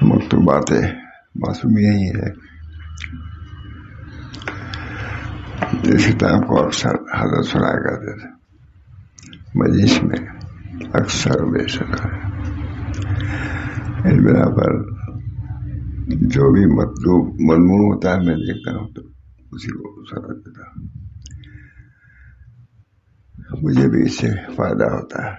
مکتوبات معصومیہ ہی ہے. اس کتاب کو اکثر حضرت سنایا کرتے تھے مجلس میں، اکثر بے شک. اس بنا پر جو بھی مطلوب مضمون ہوتا ہے میں دیکھتا ہوں تو اسی کو سمجھ دیتا ہوں. مجھے بھی اس سے فائدہ ہوتا ہے.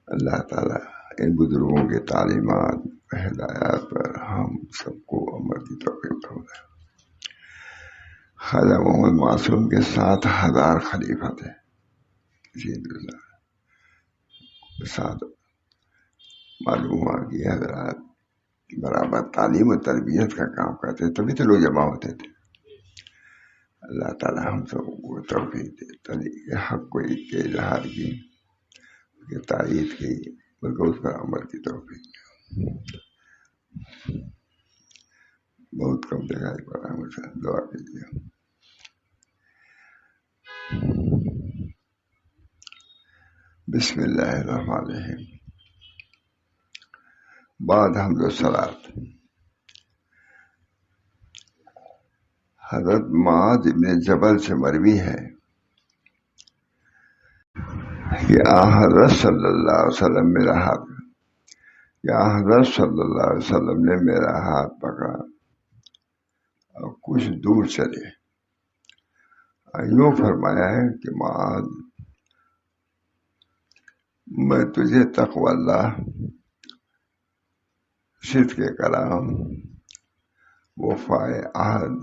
اللہ تعالیٰ ان بزرگوں کے تعلیمات ہدایات پر ہم سب کو عمل کی توفیق دے. خواجہ محمد معصوم کے 7,000 خلیفہ تھے. ساتھ معلوم ہوا کہ حضرات برابر تعلیم و تربیت کا کام کرتے، تبھی تو لوگ جمع ہوتے تھے. اللہ تعالیٰ ہم سب کو توفیق دے. طریق حق کو کے اظہار کی، کہ تائید کی، بلکہ اس پر عمل کی توفیق دے. بہت کم دکھائی پڑا ہے مجھے، دعا کیجیے. بسم اللہ الرحمن الرحیم. بعد حمد و صلات. حضرت معاذ ابن جبل سے مروی ہے کہ حضرت صلی اللہ علیہ وسلم نے میرا ہاتھ پکڑا اور کچھ دور چلے. یوں فرمایا ہے کہ معاذ، میں تجھے تقوی اللہ، صدق کلام، وفائے عہد،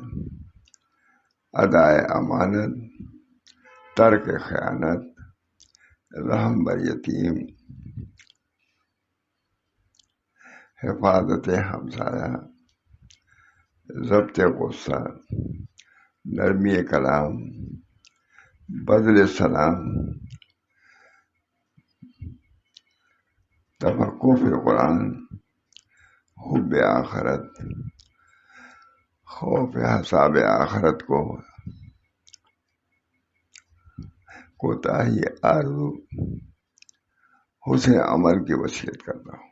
ادائے امانت، ترک خیانت، رحم بر یتیم، حفاظت ہمسایہ، ضبط غصہ، نرمی کلام، بذل سلام، تفقہ فی القرآن، حب آخرت، خوف حساب آخرت کو، کوتاہی آرزو، حسن عمل کی وصیت کرتا ہوں.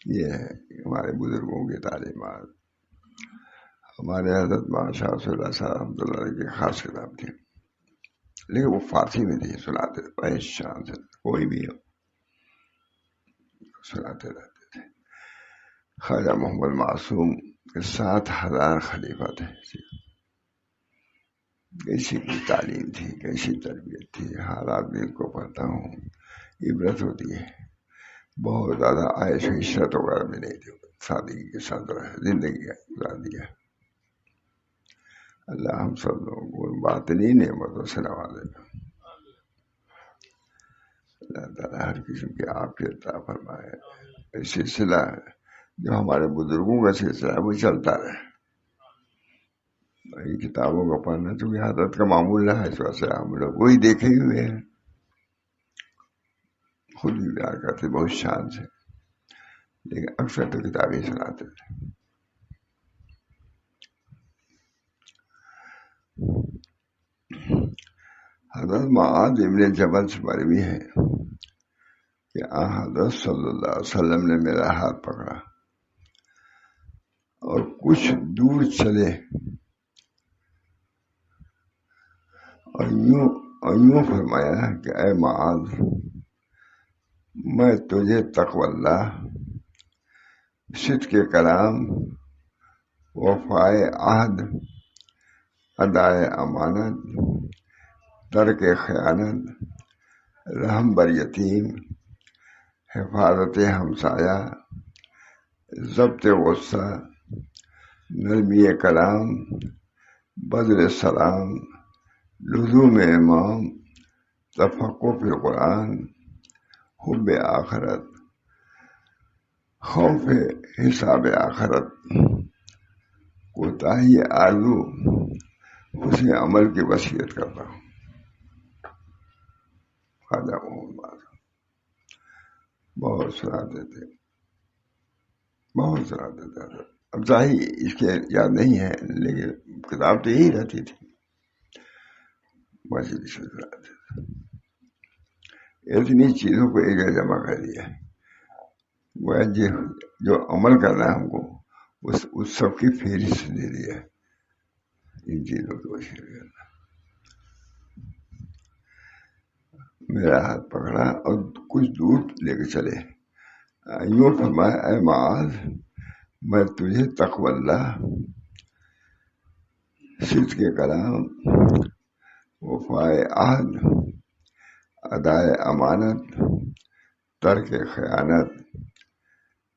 یہ ہے ہمارے بزرگوں کی تعلیمات. ہمارے حضرت شاہ صلی اللہ رحمۃ اللہ علیہ کی خاص کتاب تھی، لیکن وہ فارسی میں تھی. سناتے بڑے شان سے، کوئی بھی ہو سناتے رہتے تھے. خواجہ محمد معصوم کے 7,000 خلیفہ تھے. کیسی کی تعلیم تھی، کیسی تربیت تھی. حالات دل کو پڑھتا ہوں عبرت ہوتی ہے. بہت زیادہ عائش و عشرت وغیرہ میں نہیں تھی، سادگی کے ساتھ زندگی گزار دیا. اللہ ہم سب لوگوں کو باطنی نعمتوں سے نوازے. اللہ تعالیٰ ہر قسم کی عافیت عطا فرمائے. یہ سلسلہ جو ہمارے بزرگوں کا سلسلہ ہے وہ چلتا رہے. کتابوں کو پڑھنا چونکہ حضرت کا معمول رہا ہے، اس وجہ سے ہم لوگ وہی دیکھے ہوئے ہیں. خود بھی بیان کرتے بہت شان سے، لیکن اکثر تو کتابیں سناتے تھے. حضرت معاذ ابن جبل سے مروی ہے کہ حضرت صلی اللہ علیہ وسلم نے میرا ہاتھ پکڑا اور کچھ دور چلے اور یوں فرمایا کہ اے معاذ، میں تجھے تقوی اللہ، صدق کلام، وفائے عہد، ادائے امانت، ترک خیانت، رحم بر یتیم، حفاظت ہمسایہ، ضبط غصہ، نرمی کلام، بذل سلام، لزوم امام، تفقہ فی القرآن، حب آخرت، خوف حساب آخرت، کوتاہی آرزو، حسن عمل کی وصیت کرتا ہوں. خواجہ محمد بہت سناتے تھے. اب ظاہر اس کے یاد نہیں ہے، لیکن کتاب تو یہی رہتی تھی. مجلس میں لاتے تھے. اتنی چیزوں کو ایک جگہ جمع کر دیا وہ جو عمل کرنا ہے ہم کو اس سب کی فہرست دے دیا ان چیزوں کی وجہ کرنا. میرا ہاتھ پکڑا اور کچھ دور لے کے چلے. یوں فرمایا اے معاذ میں تجھے تقوی اللہ، صدق کلام، وفائے عہد، ادائے امانت، ترک خیانت،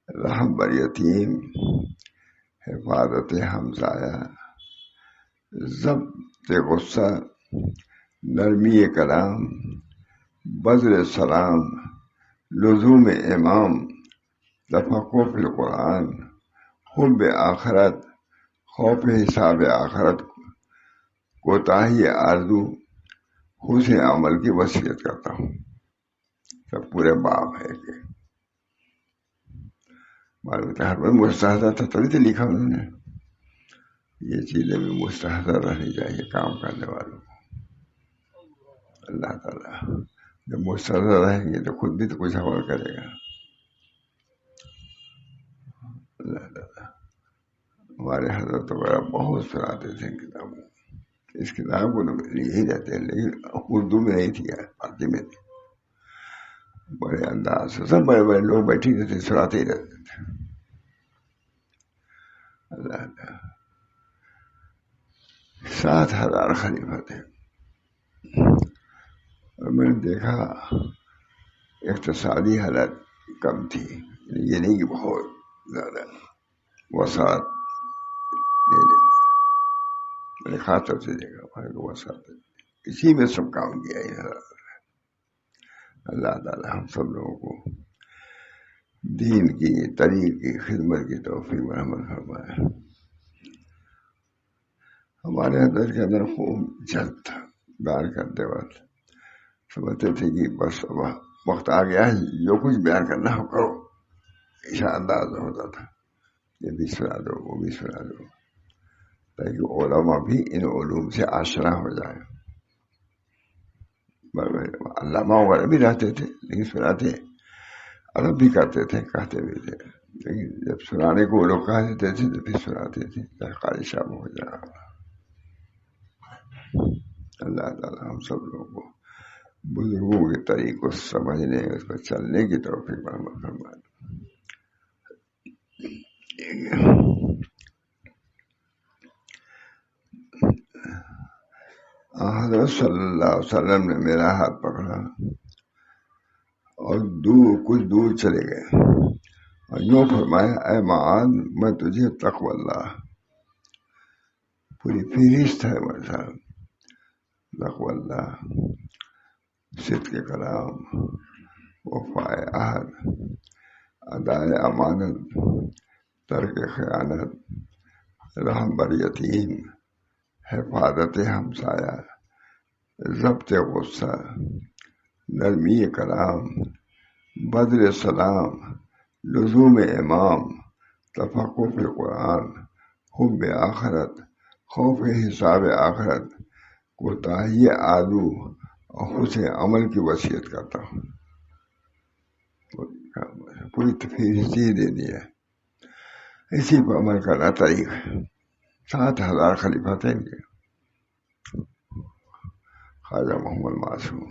رحم بر یتیم، حفاظت ہمسایہ، ضبط غصہ، نرمی کلام، بذل سلام، لزوم امام، تفقہ فی القرآن، حب آخرت، خوف حساب آخرت، کوتاہی آرزو، حسن عمل کی وصیت کرتا ہوں. سب پورے باب ہے کہ معلوم ہر میں مستحضر تھا تبھی تو لکھا انہوں نے. یہ چیزیں بھی مستحضر رہنی چاہیے کام کرنے والوں کو. اللہ تعالیٰ جب مستحضر رہیں گے تو خود بھی تو کچھ عمل کرے گا. اللہ تعالیٰ ہمارے حضرت وغیرہ بہت سناتے تھے کتابوں. اس کتاب کو لیے ہی رہتے ہیں لیکن اردو میں نہیں تھی، فارسی میں تھی. بڑے انداز سے سب بڑے بڑے لوگ بیٹھے رہتے سناتے ہی رہتے تھے. اللہ تعالیٰ 7,000 خلیفہ تھے. اور میں نے دیکھا اقتصادی حالت کم تھی، یہ نہیں کہ بہت زیادہ وسعت نہیں دیتے. میں نے خاص طور سے دیکھا وسعت اسی میں سب کام کیا ہے. اللہ تعالیٰ ہم سب لوگوں کو دین کی طریق کی خدمت کی توفیق و رحمت فرمائے. ہمارے اندر کے اندر خوب جذب تھا. بیان کرتے وقت سمجھتے تھے کہ بس وقت آ گیا ہے، جو کچھ بیان کرنا ہو کرو. ایسا انداز ہوتا تھا، یہ بھی سنا دو وہ بھی سنا دو، تاکہ علماء بھی ان علوم سے آشنا ہو جائے. علامہ وغیرہ بھی رہتے تھے لیکن سناتے عرب بھی کرتے تھے، کہتے بھی تھے. لیکن جب سنانے کو وہ لوگ کہہ دیتے تھے تو پھر سناتے تھے چاہے قاری صاحب ہو جائے. اللہ تعالیٰ ہم سب لوگوں کو بزرگوں کے طریق کو سمجھنے اس پر چلنے کی توفیق رحمت فرمائے. حضرت صلی اللہ علیہ وسلم نے میرا ہاتھ پکڑا اور کچھ دور چلے گئے اور یوں فرمایا اے معاذ میں تجھے تقوی اللہ، پوری فہرست ہے میرے ساتھ. تقوی اللہ، صدق کلام، وفائے عہد، ادائے امانت، ترک خیانت، رحم بر یتیم، حفاظت ہمسایہ، ضبط غصہ، نرمی کلام، بذل سلام، لزوم امام، تفقہ فی القرآن، حب آخرت، خوف حساب آخرت، کوتاہی آرزو اور حسن عمل کی وصیت کرتا ہوں. پوری فہرست دے دیا. اسی پر عمل کرنا طریقہ. 7,000 خلیفہ تھے ان کے. خواجہ محمد معصوم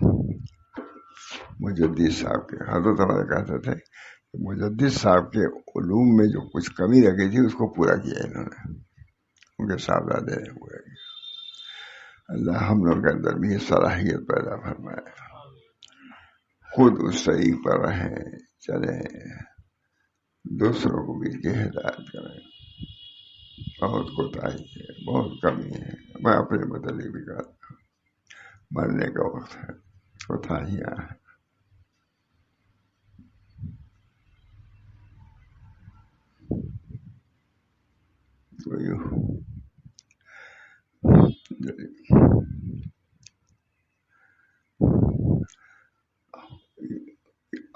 مجدد صاحب کے حضرت ہمارے کہتے تھے کہ مجدد صاحب کے علوم میں جو کچھ کمی رہ گئی تھی اس کو پورا کیا انہوں نے، ان کے صاحبزادے نے پورا کیا. اللہ ہم لوگ کے اندر بھی صلاحیت پیدا فرمائے، خود اس طریق پر رہیں چلیں، دوسروں کو بھی کی ہدایت کریں. بہت کوتاہی ہے، بہت کمی ہے. میں اپنے متعلق بھی کہتا ہوں مرنے کا وقت ہے، کوتاہیاں ہیں.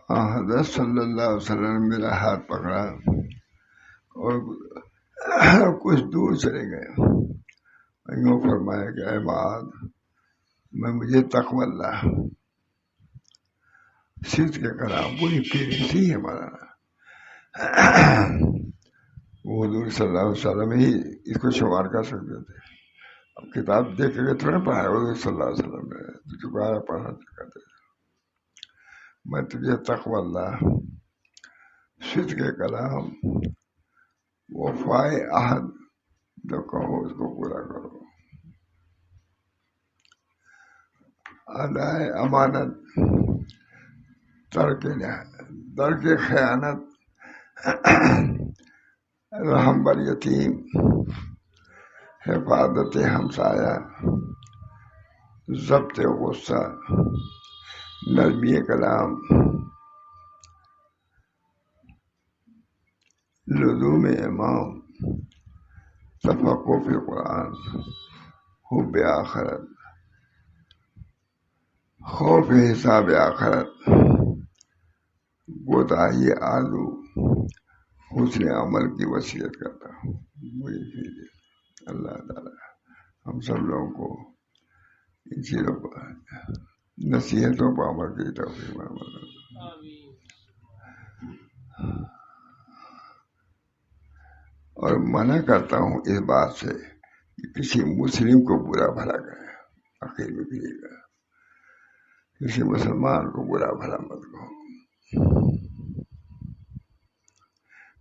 حضرت صلی اللہ علیہ وسلم نے میرا ہاتھ پکڑا اور کچھ دور چلے گئے. یوں فرمایا کہ اے معاذ مجھے تقوی اللہ صدق کے کلام پوری فہرست ہی ہے مولانا. وہ حضور صلی اللہ علیہ وسلم ہی اس کو شمار کر سکتے تھے. اب کتاب دیکھ کے تھوڑا پڑھا حضور صلی اللہ علیہ وسلم نے دوبارہ پڑھا کرتے تھے. میں تجھے تقوی اللہ صدق کے کلام وفائے عہد جو کہو اس کو پورا کرو، ادائے امانت، ترک خیانت، رحم بر یتیم، حفاظت ہمسایہ، ضبط غصہ، نرمی کلام، لزوم امام، تفقہ فی القرآن، حب آخرت، خوف حساب آخرت، کوتاہی آلو، حسن عمل کی وصیت کرتا ہوں. اللہ تعالیٰ ہم سب لوگوں کو ان چیزوں پر نصیحتوں پر عمل کی توفیق عطا. اور منع کرتا ہوں اس بات سے کہ کسی مسلم کو برا بھلا کرے. آخر میں بھی کسی مسلمان کو برا بھلا مت کہو،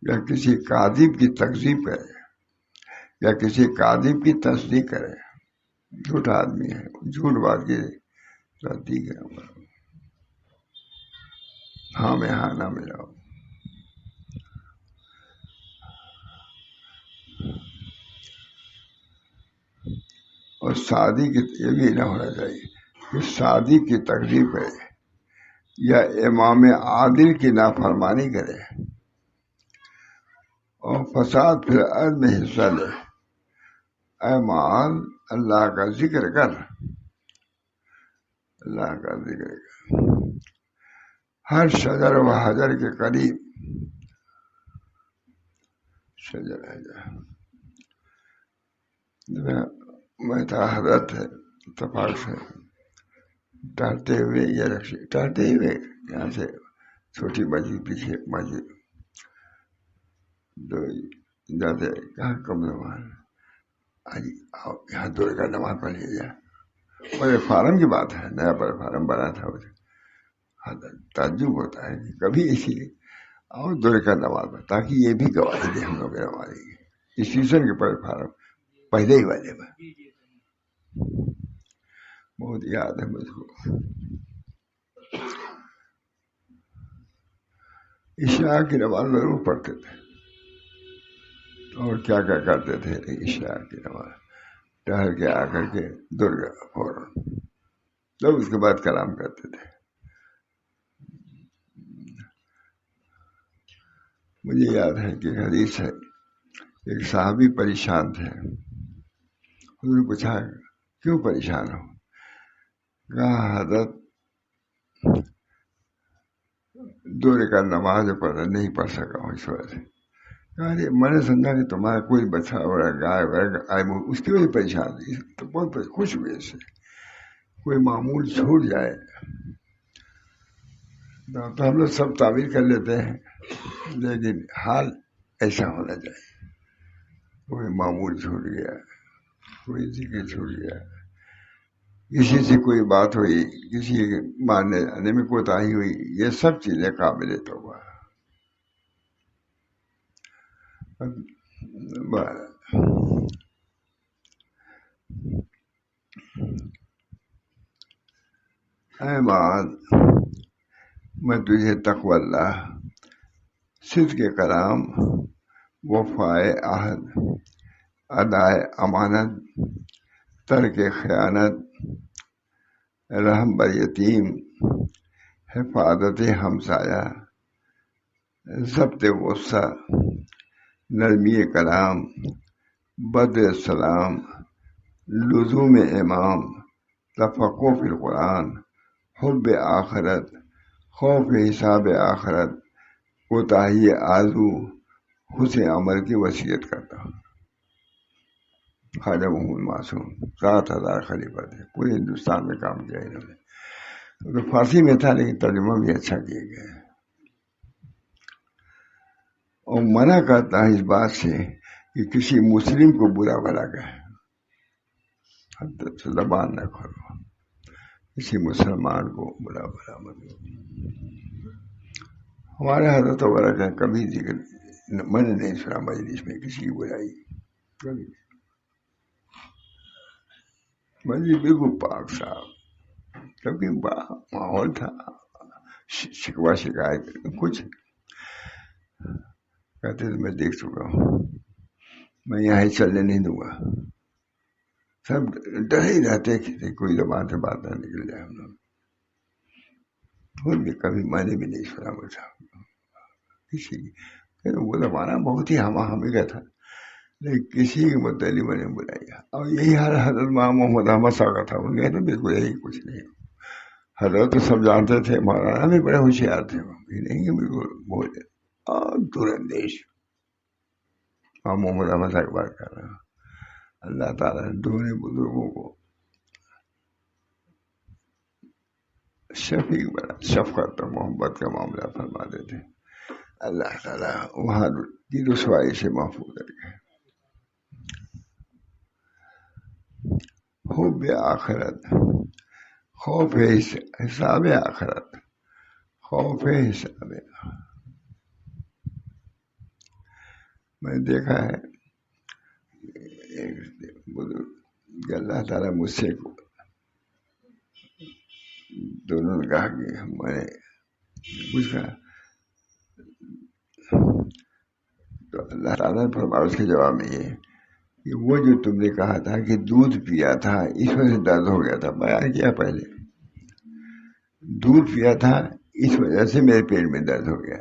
یا کسی کاذب کی تکذیب کرے، یا کسی کاذب کی تصدیق کرے. جھوٹا آدمی ہے، جھوٹ بات کی تصدیق ہے. ہاں میں ہاں نہ ملاؤ. اور شادی کی یہ بھی نہ ہونا چاہیے کہ شادی کی تکلیف ہے یا امام عادل کی نافرمانی کرے اور فساد پھر عرض میں حصہ لے. اے معاذ، اللہ کا ذکر کر، اللہ کا ذکر کر. ہر شجر و حجر کے قریب شجر حجر میں تھا حضرت ہے اتفاق سے ٹہلتے ہوئے یہ رکشے ٹہلتے ہوئے یہاں سے چھوٹی مسجد پیچھے مسجد جاتے کہاں کم زمان آج آؤ یہاں دور کا نماز پڑھ لیجیے. بڑے فارم کی بات ہے، نیا بڑے فارم بنا تھا اسے. تعجب ہوتا ہے کہ کبھی اسی لیے آؤ دور کا نماز پڑھ تاکہ یہ بھی گواہی دے ہم لوگ ہماری اس سیزن کے بڑے فارم پہلے ہی والے میں بہت یاد ہے مجھ کو. عشاء کی نماز ضرور پڑھتے تھے اور کیا کیا کرتے تھے. عشاء کی نماز ٹہل کے آ کر کے درگاہ فوراً تب اس کے بعد کلام کرتے تھے. مجھے یاد ہے کہ حدیث ہے ایک صحابی پریشان تھے. حضور نے پوچھا کیوں پریشان ہو؟ کہا حضرت دو رکعت نماز نہیں پڑھ سکا ہوں اس وجہ سے. ارے میں نے سمجھا کہ تمہارا کوئی بچہ وغیرہ گائے وغیرہ اس کی وجہ سے پریشان تھی تو بہت خوش ہوئے اس سے. کوئی معمول چھوٹ جائے تو ہم لوگ سب تعبیر کر لیتے ہیں، لیکن حال ایسا ہونا چاہیے. کوئی معمول چھوٹ گیا، کوئی ذکر چھوٹ گیا، کسی سے کوئی بات ہوئی، کسی کے ماننے جانے میں کوتاہی ہوئی، یہ سب چیزیں قابل توبہ. اے معاذ، میں تجھے تقوی اللہ، صدق کے کلام، وفائے عہد، ادائے امانت، ترک خیانت، رحم بر یتیم، حفاظت ہمسایہ، ضبط غصہ، نرمی کلام، بدر السلام، لزوم امام، تفقہ فی القرآن، حب آخرت، خوف حساب آخرت، کوتاہی آزو، حسن عمل کی وصیت کرتا ہوں. خواجہ محمود معصوم 7,000 خلیفہ تھے، پورے ہندوستان میں کام کیا انہوں نے. تو فارسی میں تھا لیکن ترجمہ بھی اچھا کیا گیا. اور منع کرتا ہے اس بات سے کہ کسی مسلم کو برا بھلا کہے، حد سے زبان نہ کھولو، کسی مسلمان کو برا بھلا مت کرو. ہمارے حضرت وغیرہ کا کبھی ذکر میں نے نہیں سنا مجلس میں کسی کی برائی، کبھی. مجلس بالکل پاک صاحب، کبھی ماحول تھا شکوہ شکایت کچھ. کہتے تھے میں دیکھ چکا ہوں، میں یہاں چلنے نہیں دوں گا. سب ڈر ہی رہتے کہ کوئی زبان سے بات نہ نکل جائے. ہم لوگ خود بھی کبھی میں نے بھی نہیں سنا مجھا کسی کی. وہ زمانہ بہت ہی ہما ہمی کا تھا، لیکن کسی کے متعلق میں نے بلایا. اور یہی حال حضرت محمد احمد صاحب کا تھا. ان کے تو بالکل یہی کچھ نہیں. حضرت تو سب جانتے تھے، مولانا بھی بڑے ہوشیار تھے، نہیں کہ بالکل بہت اور دور اندیش. محمد احمد صاحب کی بات کر رہا ہوں. اللہ تعالیٰ دونوں بزرگوں کو شفیق بنا، شفقت اور محبت کا معاملہ فرما دیتے. اللہ تعالیٰ وہاں کی رسوائی سے محفوظ رکھے. خوب آخرت، خوف حساب آخرت، خوف حساب. میں نے دیکھا ہے ایک بزرگ کہ اللہ تعالیٰ مجھ سے دونوں نے کہا کہ میں نے کچھ کہا تو اللہ تعالیٰ نے فرمایا اس کے جواب میں یہ کہ وہ جو تم نے کہا تھا کہ دودھ پیا تھا اس وجہ سے درد ہو گیا تھا، بیان کیا پہلے. دودھ پیا تھا اس وجہ سے میرے پیٹ میں درد ہو گیا.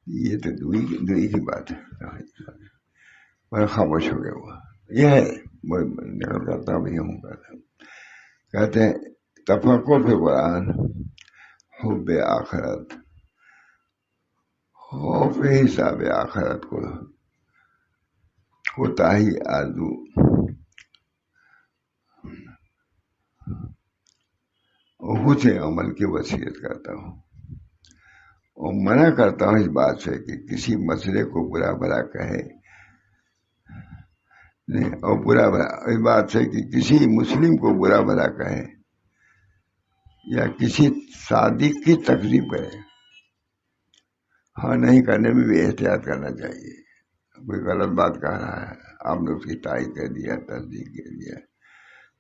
یہ تو دوئی کی بات ہے. میں خاموش ہو گیا. ہوا یہ ہے میں نقل کرتا بھی ہوں. کہتے ہیں تفقہ فی قرآن، حب آخرت، خوف حساب آخرت کو ہوتا ہی آرزو، اور حسن عمل کی وصیت کرتا ہوں. اور منع کرتا ہوں اس بات سے کہ کسی مسئلے کو برا بھلا کہے، اور برا بھلا اس بات سے کہ کسی مسلم کو برا بھلا کہے یا کسی صادق کی تکذیب کرے. ہاں نہیں کرنے میں بھی احتیاط کرنا چاہیے. کوئی غلط بات کہہ رہا ہے، آپ نے اس کی تائید کر دیا، تصدیق کر دیا،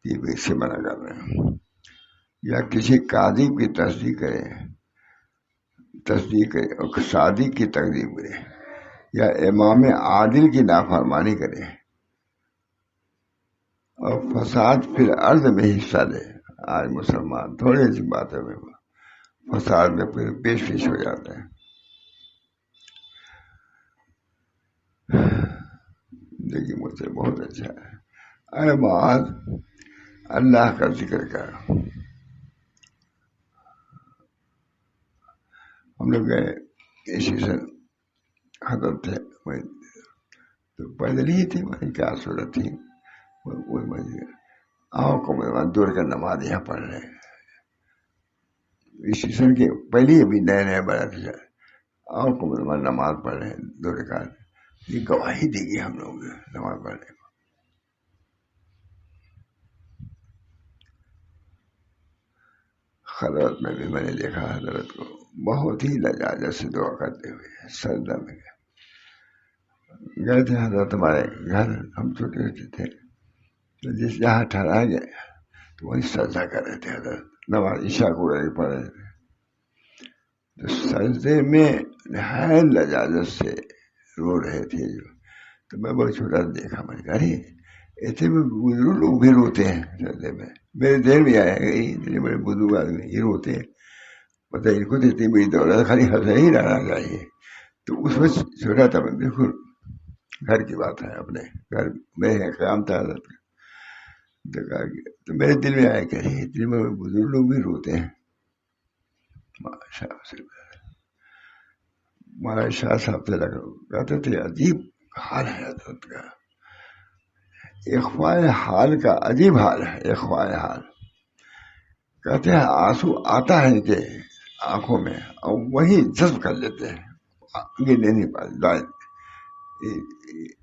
یہ بھی اس سے منع کر رہے ہیں. یا کسی کاذب کی تصدیق کرے اور صادق کی تکذیب کرے، یا امام عادل کی نافرمانی کرے اور فساد پھر ارض میں حصہ لے. آج مسلمان تھوڑی سی باتیں میں فساد میں پھر پیش ہو جاتے ہیں. دیکھیے مجھ سے بہت اچھا ہے. اے معاذ اللہ کا ذکر کر. ہم لوگ گئے اسٹیشن، حضرت تھے تو پیدل ہی تھے. وہیں کیا صورت تھی وہی مسجد. آؤ کو دور کا نماز یہاں پڑھ رہے ہیں اسٹیشن کے پہلے ابھی نئے نئے بڑا تھا. آؤ کو نماز پڑھ رہے ہیں 2 رکعت. یہ گواہی دے گی ہم لوگ نماز پڑھنے کو. خلوت میں بھی میں نے دیکھا حضرت کو بہت ہی لجاجت سے دعا کرتے ہوئے سجدہ میں گئے تھے. حضرت ہمارے گھر، ہم چھوٹے چھوٹے تھے تو جس جہاں ٹھہرا گئے تو وہی سجدہ کر رہے تھے. حضرت نماز عشاء کو پڑھ رہے تھے تو سجدے میں نہایت لجاجت سے رو رہے تھے. تو میں بہت چھوٹا دیکھا، میں نے کہا ارے ایسے میں بزرگ لوگ بھی روتے ہیں سجدے میں. میرے ذہن میں آیا کہ اتنے بڑے بزرگ آدمی یہ روتے ہیں، پتہ ان کو تو اتنی بڑی دولت خالی ہنسا ہی رہنا چاہیے. تو اس وقت چھوٹا تھا میں، بالکل گھر کی بات ہے، اپنے گھر میں قیام تھا حضرت کا. تو میرے دل میں آیا کہ اتنے بڑے بزرگ لوگ بھی روتے ہیں. ہمارا شاہ صاحب سے لگا کہتے تھے عجیب حال ہے حضرت کا. اخفاء حال کا عجیب حال ہے. اخفاء حال کہتے ہیں آنسو آتا ہے کہ آنکھوں میں اور وہی جذب کر لیتے ہیں, گرنے نہیں پائے,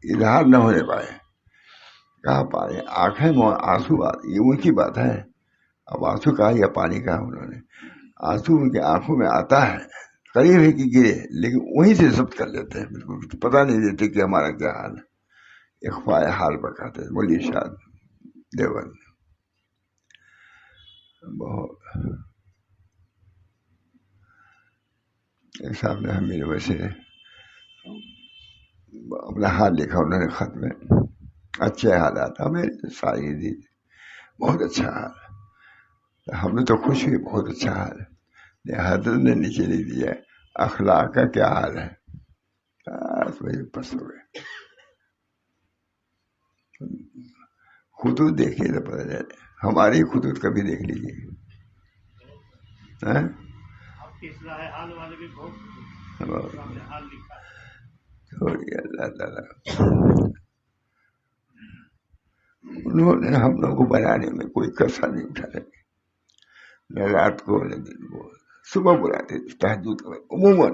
اظہار نہ ہونے پائے. کہاں پائے آنکھیں میں آنسو یہ ان کی بات ہے. اب آنسو کہا یا پانی کہا انہوں نے, آنسو ان کی آنکھوں میں آتا ہے, قریب ہے کہ گرے, لیکن وہیں سے ضبط کر لیتے ہیں, بالکل پتہ نہیں دیتے کہ ہمارا کیا حال ہے. اخفاء حال پر کہتے ہیں. بولیے شاد دیوبند. بہت ایک صاحب نے ہمیں ویسے اپنا حال لکھا انہوں نے خط میں, اچھے حالات ہمیں ساری دی, بہت اچھا حال. ہم نے تو خوش ہوئی, بہت اچھا حال ہے. حضرت نے نیچے لکھ دیا اخلاق کا کیا حال ہے. پس ہو گئے. خطوط دیکھیے تو پتہ چلے, ہماری خطوط کبھی دیکھ لیجیے. اللہ تعالیٰ انہوں نے ہم لوگوں کو بنانے میں کوئی کسر نہیں اٹھایا, نہ رات کو نہ دن کو. صبح بلاتے تھے تہجد میں عموماً,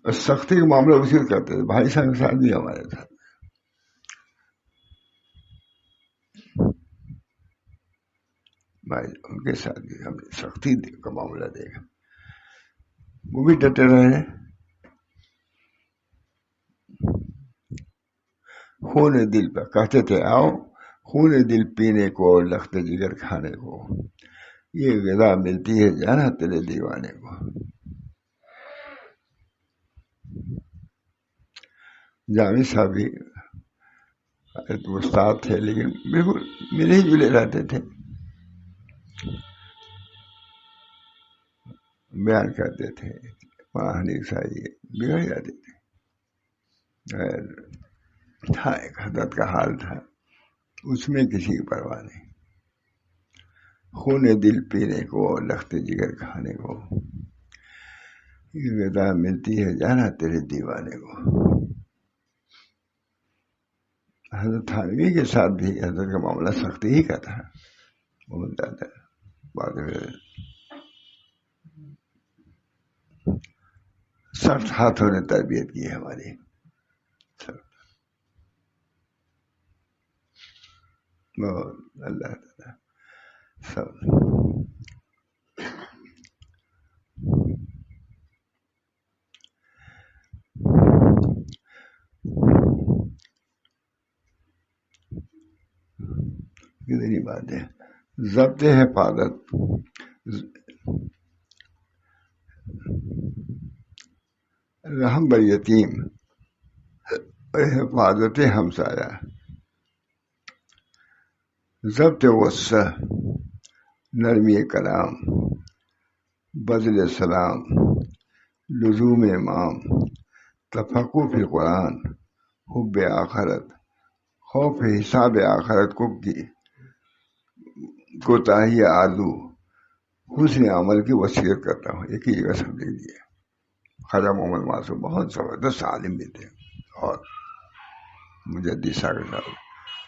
اور سختی کا معاملہ اسی کو کرتے تھے. بھائی صاحب کے ساتھ بھی ہمارے ساتھ, بھائی ان کے ساتھ بھی ہم نے سختی کا معاملہ دیکھا. وہ بھی ڈٹے رہے. خون دل پہ کہتے تھے آؤ خون دل پینے کو اور لخت جگر کھانے کو, یہ غذا ملتی ہے جانا تیرے دیوانے کو. جامی صاحب بھی استاد تھے, لیکن بالکل ملے جلے رہتے تھے, بیان کرتے تھے. وہاں حنیف صاحب بگڑ جاتے تھے. تھا ایک حضرت کا حال تھا, اس میں کسی کی پرواہ نہیں. خون دل پینے کو لخت جگر کھانے کو, یہ غذا ملتی ہے جانا تیرے دیوانے کو. حضرت تھانوی کے ساتھ بھی حضرت کا معاملہ سختی ہی کا تھا. بہت زیادہ بات سخت ہاتھوں نے تربیت کی ہے ہماری. اللہ تعالیٰ سب کتنی بات ہے. ضبط حفاظت, رحم بر یتیم, حفاظت ہمسایہ, ضبط غصہ, نرمی کلام, بذل سلام, لزوم امام, تفقہ فی القرآن, حب آخرت, خوف حساب آخرت کو کی کوتاہی آرزو, حسن عمل کی وصیت کرتا ہوں. ایک ہی جگہ سب لکھ دیا. خواجہ محمد معصوم بہت زبردست عالم بھی تھے, اور مجدد صاحب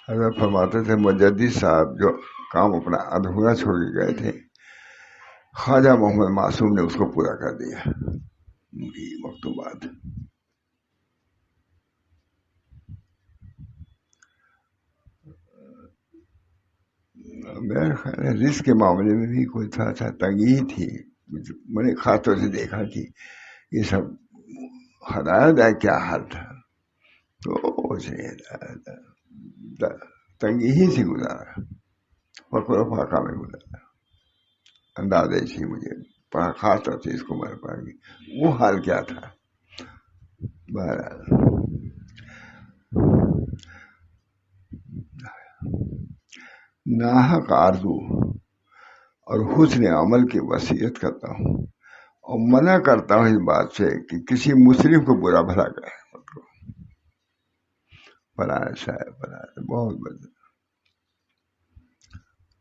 حضرت فرماتے تھے مجدد صاحب جو کام اپنا ادھورا چھوڑ کے گئے تھے, خواجہ محمد معصوم نے اس کو پورا کر دیا. مکتوبات میرا خیال ہے رزق کے معاملے میں بھی کوئی تھوڑا سا تنگی تھی. میں نے خاص طور سے دیکھا کہ یہ سب ہدایت ہے کیا حال تھا, تو تنگی ہی سے گزارا, فقر و فاقہ میں گزارا. اندازہ اسی مجھے پڑھا خاص طور سے اس کو میں پڑھ گئی وہ حال کیا تھا. بہرحال ناحق آرزو اور حسن عمل کی وصیت کرتا ہوں, اور منع کرتا ہوں اس بات سے کہ کسی مسلم کو برا بھلا کرے. فلاں صاحب فلاں بہت بدل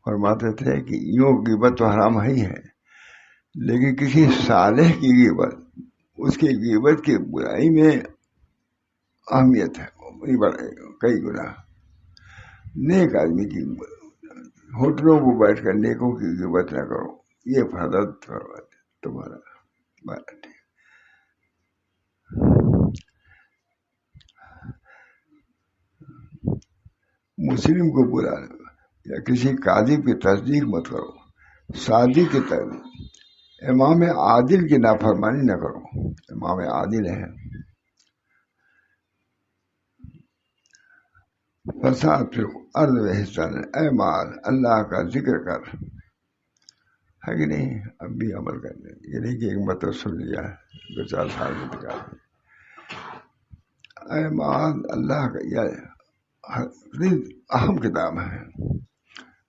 فرماتے تھے کہ یوں غیبت تو حرام ہی ہے, لیکن کسی صالح کی غیبت, اس کی غیبت کی برائی میں اہمیت ہے, کئی گنا. نیک آدمی کی ہوٹلوں کو بیٹھ کر نیکوں کی غیبت نہ کرو، یہ حضرت فرماتے تمہارا بات ٹھیک۔ مسلم کو برا یا کسی قاضی کی تصدیق مت کرو، صادق کی تصدیق، امام عادل کی نافرمانی نہ کرو، امام عادل ہے، فساد پھر ارض میں حصہ نہیں، اے مال اللہ کا ذکر کر، ہے کہ نہیں؟ اب بھی عمل کرنے، یہ نہیں کہ ایک مطلب سن لیا 2-4 سال میں نکال، اے مال اللہ کا، یہ اہم کتاب ہے،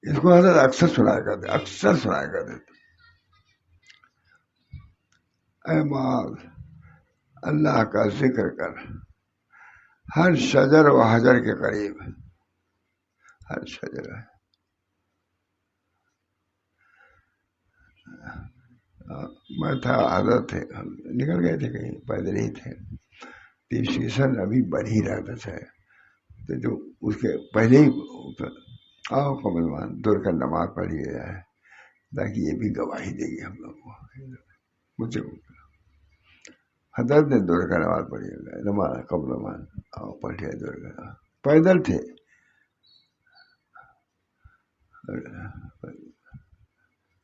اس کو حضرت اکثر سنایا کرتے، اکثر سنایا کرتے، اے مال اللہ کا ذکر کر، ہر شجر و حجر کے قریب، ہر شجر ہے، میں تھا حضرت تھے، ہم نکل گئے تھے کہیں، پیدل ہی تھے، سیشن ابھی بڑھ ہی رہا تھا، تو جو اس کے پہلے ہی آؤ قبلوان دور کا نماز پڑھی جائے تاکہ یہ بھی گواہی دے گی ہم لوگ کو، مجھے حضرت نے دور کا نماز پڑھی، نماز قبلوان آؤ پڑھے دور کا نماز، پیدل تھے،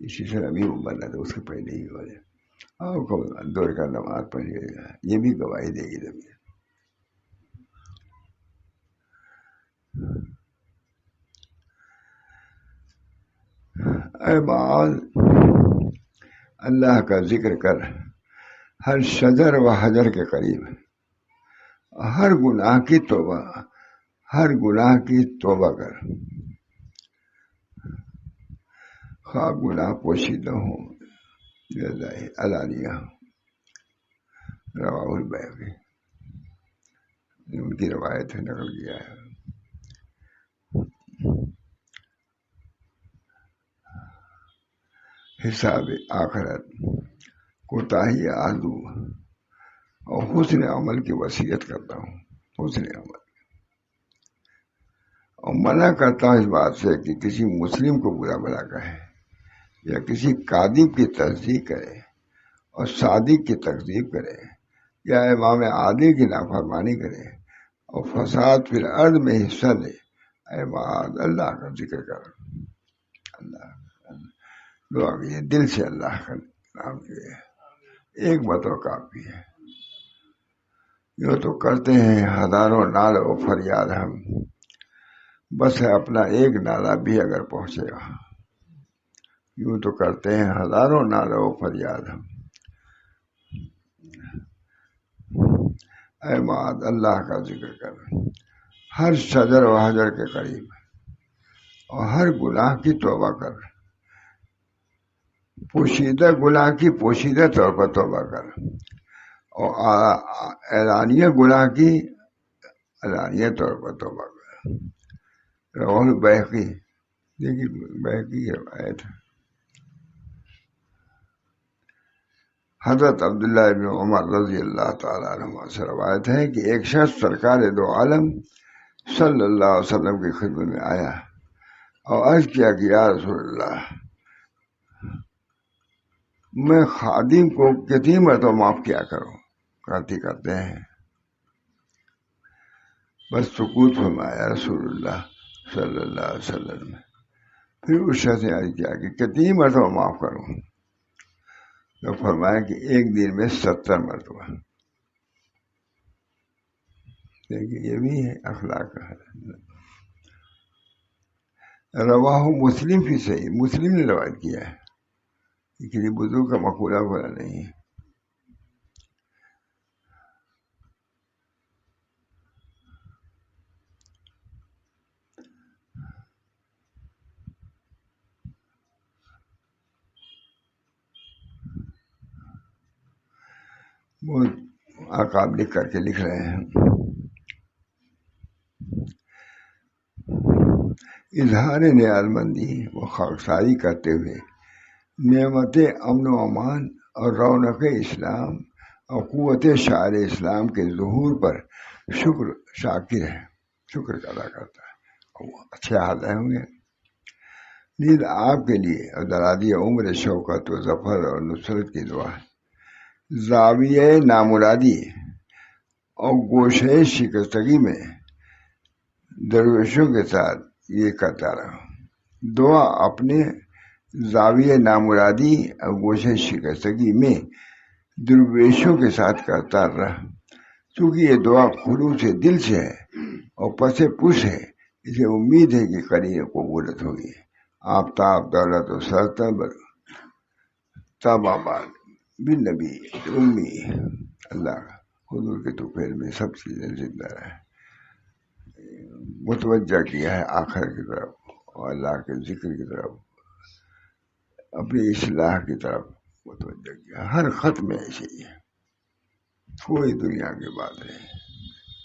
سیشن ابھی بنا تھا، اس کے پہلے ہی ہو جائے، آؤ قبلوان دور کا نماز پڑھی جائے، یہ بھی گواہی دے گی تمہیں، اے مال اللہ کا ذکر کر، ہر شجر و حجر کے قریب، ہر گناہ کی توبہ، ہر گناہ کی توبہ کر، خواہ گناہ پوشیدہ ہوں علانیہ، رواہ البیہقی، ان کی روایت ہے، نقل کیا ہے۔ حساب آخرت، کوتاہی آرزو اور حسن عمل کی وصیت کرتا ہوں، حسن عمل، اور منع کرتا ہوں اس بات سے کہ کسی مسلم کو برا بھلا کہے، یا کسی کاذب کی تصدیق کرے اور صادق کی تکذیب کرے، یا امام عادل کی نافرمانی کرے اور فساد پھر ارض میں حصہ لے، اے معاذ اللہ کا ذکر کر، اللہ دعا کیجیے دل سے اللہ کا نام کیجیے، ایک مرتبہ کافی ہے، یوں تو کرتے ہیں ہزاروں نعرے و فریاد ہم، بس ہے اپنا ایک نعرہ بھی اگر پہنچے گا، یوں تو کرتے ہیں ہزاروں نعرے و فریاد ہم، اے معاذ اللہ کا ذکر کر، ہر شجر و حجر کے قریب، اور ہر گناہ کی توبہ کر، پوشیدہ گناہ کی پوشیدہ طور پر توبہ کر، اور اعلانیہ گناہ کی اعلانیہ طور پر توبہ کر، رواہ البیہقی، دیکھیے بیہقی کی روایت ہے۔ حضرت عبداللہ ابن عمر رضی اللہ تعالیٰ عنہ سے روایت ہے کہ ایک شخص سرکار دو عالم صلی اللہ علیہ وسلم کی خدمت میں آیا اور عرض کیا کہ یا رسول اللہ، میں خادم کو کتنی مرتبہ معاف کیا کروں؟ غلطی کرتے ہیں، بس سکوت فرمایا رسول اللہ صلی اللہ علیہ وسلم، پھر اس شخص نے عرض کیا کہ کتنی مرتبہ معاف کروں؟ تو فرمایا کہ ایک دن میں 70 مرتبہ۔ دیکھیے یہ بھی ہے اخلاق کا ہے۔ رواہ مسلم بھی صحیح، مسلم نے روایت کیا ہے، کسی بزرگ کا مقولہ بولا نہیں ہے۔ وہ عقاب لکھ کر کے لکھ رہے ہیں، اظہار نیاز مندی و خاکساری کرتے ہوئے نعمت امن و امان اور رونق اسلام اور قوت شعار اسلام کے ظہور پر شکر شاکر ہے، شکر ادا کرتا ہے اچھے حال ہوں گے. نیند آپ کے لیے اور درازی عمر شوکت و ظفر اور نصرت کی دعا ہے. زاویہ نامرادی اور گوشے شکستگی میں درویشوں کے ساتھ یہ کرتا رہا. دعا اپنے زاویہ نامرادی اور گوشے شکستگی میں درویشوں کے ساتھ کرتا رہا. چونکہ یہ دعا خلوص دل سے ہے اور پس پوش ہے، اسے امید ہے کہ قریب قبولت ہوگی. آفتاب دولت و سرتب تب آباد بن نبی امی اللہ حضور کے توفیل میں سب چیزیں زندہ رہے. متوجہ کیا ہے آخر کی طرف اور اللہ کے ذکر کی طرف، اپنی اصلاح کی طرف متوجہ کیا. ہر خط میں ایسے ہی ہے، کوئی دنیا کی بات نہیں.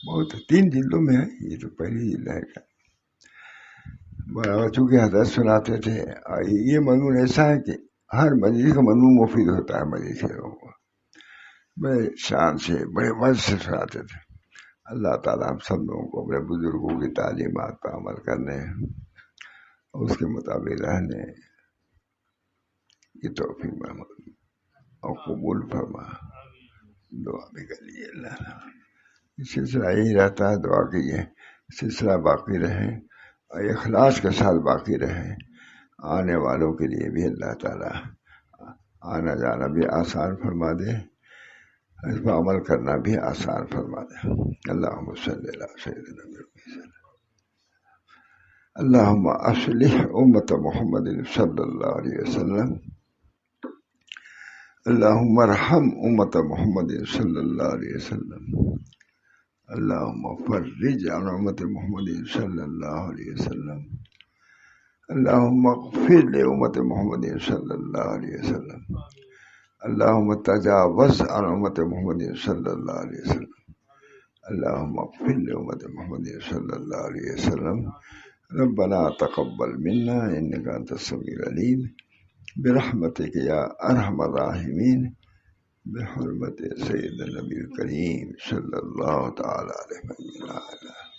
بہت 3 جلدوں میں ہے، یہ تو پہلی جلد ہے. برابر چونکہ حضرت سناتے تھے. یہ مضمون ایسا ہے کہ ہر مجلس کا مضمون مفید ہوتا ہے. مجلس کے لوگوں کو بڑے شان سے بڑے وجہ سے سناتے تھے. اللہ تعالیٰ ہم سب لوگوں کو اپنے بزرگوں کی تعلیمات پر عمل کرنے اور اس کے مطابق رہنے کی توفیق محمود اور قبول فرما. دعا بھی کر لیجیے. اللہ سلسلہ یہی رہتا ہے، دعا کیجیے سلسلہ باقی رہے اور اخلاص کے ساتھ باقی رہے. آنے والوں کے لیے بھی اللہ تعالیٰ آنا جانا بھی آسان فرما دے، اس پر عمل کرنا بھی آسان فرما دے. اللہم صلی اللہ سیدنا محمد. اللہم اصلح امت محمد صلی اللہ علیہ وسلم. اللہم ارحم امت محمد صلی اللہ علیہ وسلم. اللہم فرج عن امت محمد صلی اللہ علیہ وسلم. اللہم اغفر لامت محمد صلی اللہ علیہ وسلم. اللہم تجاوز عن امت محمد صلی اللہ علیہ وسلم. اللہم اغفر لامت محمد صلی اللہ علیہ وسلم. ربنا تقبل منا انک انت السمیع العلیم برحمتک یا ارحم الراحمین بحرمت سید النبی الکریم صلی اللہ تعالی علیہ وسلم.